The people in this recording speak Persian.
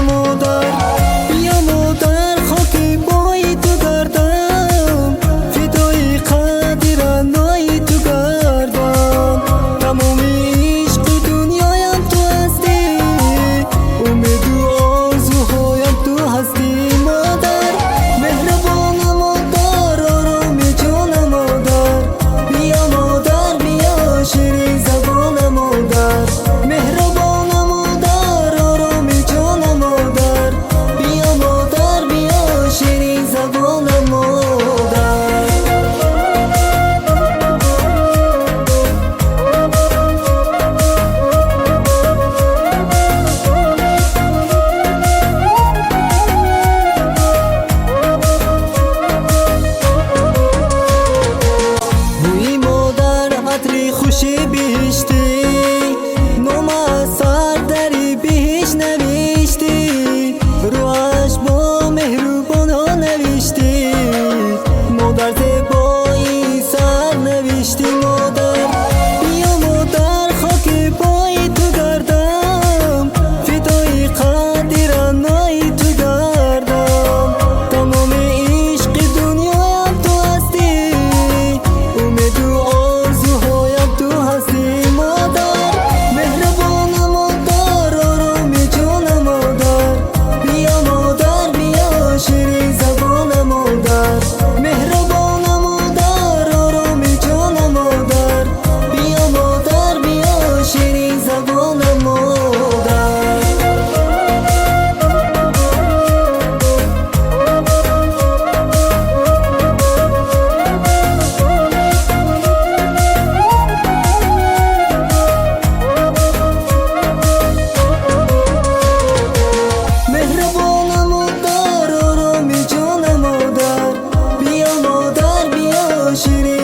مادر. بیا مادر خاک پای تو گردم، فدای قد رعنای تو گردم. تمام عشق دنیایم تو هستی، امید و آرزوهایم تو هستی مادر. مهربان مادر، آرام جان مادر. بیا مادر بیا شیرین زبان مادر. مهربان مادر، آرام جان مادر. بیا مادر بیا شیرین زبان مادر. بوی مادر عطری خوشی بهشتی، نام از سر دری بهش نوشتی، روش با مهربان ها نوشتی. مادر زیبایی سر نوشتی مادر. بیا مادر خاک پای تو گردم، فدای قد رعنای تو گردم. تمام عشق دنیایم تو هستی، امید و آرزوهایم تو هستی مادر. مهربان مادر، آرام جان مادر. بیا مادر بیا شیرین زبان مادر. مهربان مادر، آرام جان مادر. بیا مادر بیا شیرین زبان مادر. مهربان مادر، آرام جان مادر. بیا مادر بیا شیرین